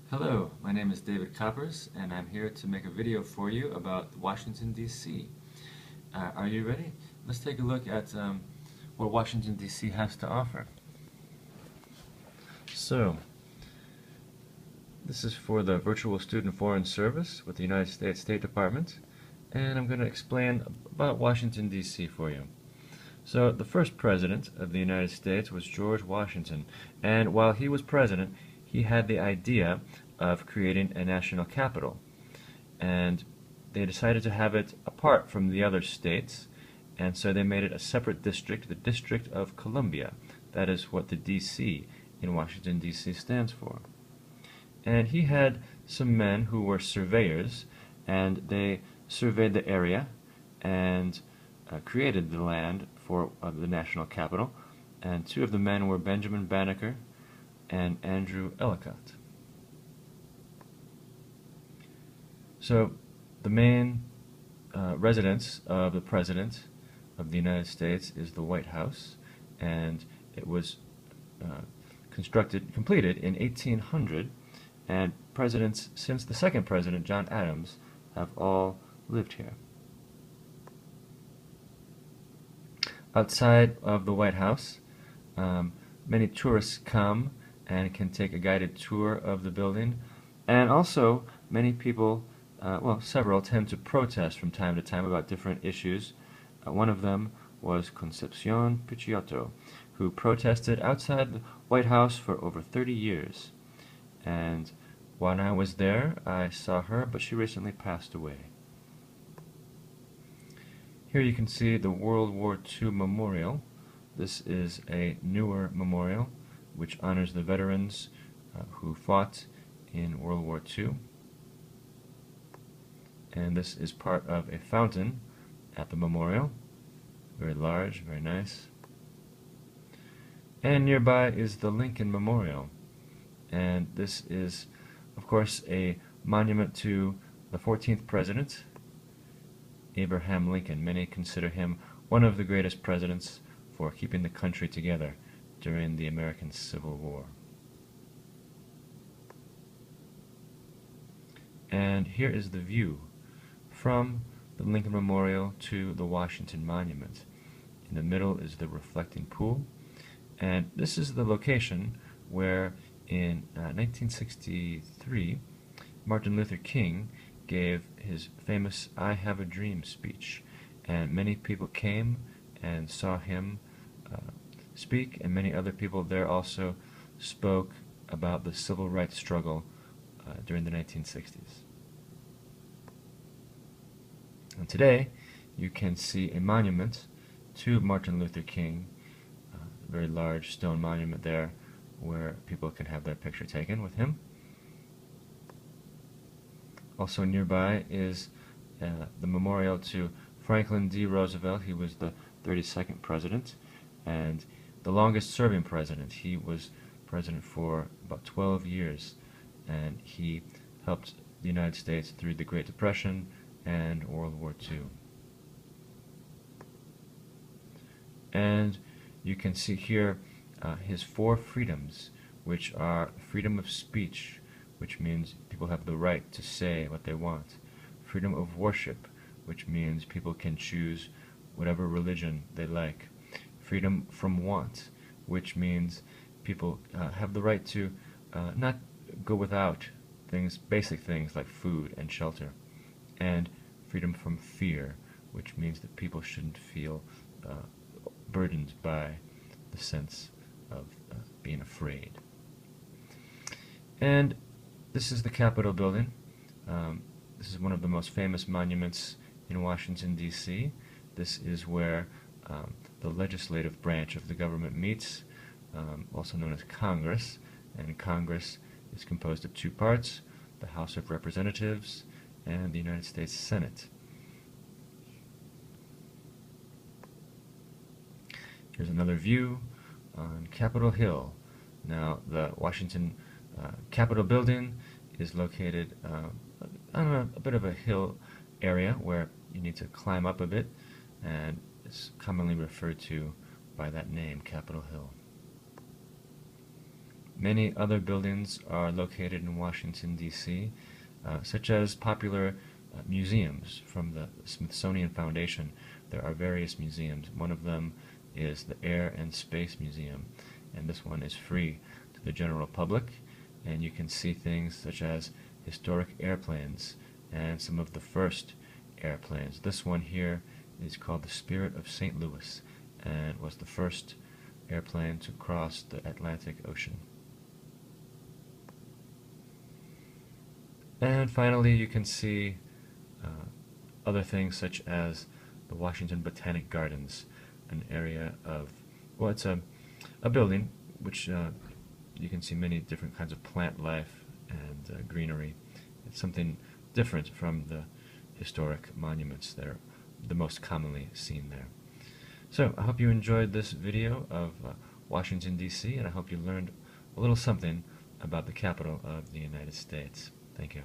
Hello, my name is David Coppers, and I'm here to make a video for you about Washington, D.C. Are you ready? Let's take a look at what Washington, D.C. has to offer. So, this is for the Virtual Student Foreign Service with the United States State Department, and I'm going to explain about Washington, D.C. for you. So, the first president of the United States was George Washington, and while he was president, he had the idea of creating a national capital. And they decided to have it apart from the other states, and so they made it a separate district, the District of Columbia. That is what the D.C. in Washington, D.C. stands for. And he had some men who were surveyors, and they surveyed the area and created the land for the national capital. And two of the men were Benjamin Banneker and Andrew Ellicott. So the main residence of the President of the United States is the White House, and it was completed in 1800, and presidents since the second president, John Adams, have all lived here. Outside of the White House, many tourists come and can take a guided tour of the building, and also many people several tend to protest from time to time about different issues. One of them was Concepcion Puciotto, who protested outside the White House for over 30 years. And when I was there, I saw her, but she recently passed away. Here you can see the World War II Memorial. This is a newer memorial which honors the veterans who fought in World War II. And this is part of a fountain at the memorial. Very large, very nice. And nearby is the Lincoln Memorial. And this is, of course, a monument to the 14th president, Abraham Lincoln. Many consider him one of the greatest presidents for keeping the country together during the American Civil War. And here is the view from the Lincoln Memorial to the Washington Monument. In the middle is the reflecting pool, and this is the location where in 1963 Martin Luther King gave his famous "I Have a Dream" speech, and many people came and saw him speak, and many other people there also spoke about the civil rights struggle during the 1960s. And today, you can see a monument to Martin Luther King, a very large stone monument there where people can have their picture taken with him. Also nearby is the memorial to Franklin D. Roosevelt. He was the 32nd president and the longest serving president. He was president for about 12 years, and he helped the United States through the Great Depression and World War II. And you can see here his 4 freedoms, which are freedom of speech, which means people have the right to say what they want; freedom of worship, which means people can choose whatever religion they like; freedom from want, which means people have the right to not go without basic things like food and shelter; and freedom from fear, which means that people shouldn't feel burdened by the sense of being afraid. And this is the Capitol building. This is one of the most famous monuments in Washington, D.C. This is where the legislative branch of the government meets, also known as Congress, and Congress is composed of 2 parts, the House of Representatives and the United States Senate. Here's another view on Capitol Hill. Now, the Washington Capitol building is located on a bit of a hill area where you need to climb up a bit, and it's commonly referred to by that name, Capitol Hill. Many other buildings are located in Washington, D.C., such as popular museums from the Smithsonian Foundation. There are various museums. One of them is the Air and Space Museum, and this one is free to the general public, and you can see things such as historic airplanes and some of the first airplanes. This one here is called the Spirit of St. Louis and was the first airplane to cross the Atlantic Ocean. And finally, you can see other things such as the Washington Botanic Gardens, an area of, well, it's a building which you can see many different kinds of plant life and greenery. It's something different from the historic monuments that are the most commonly seen there. So I hope you enjoyed this video of Washington, D.C., and I hope you learned a little something about the capital of the United States. Thank you.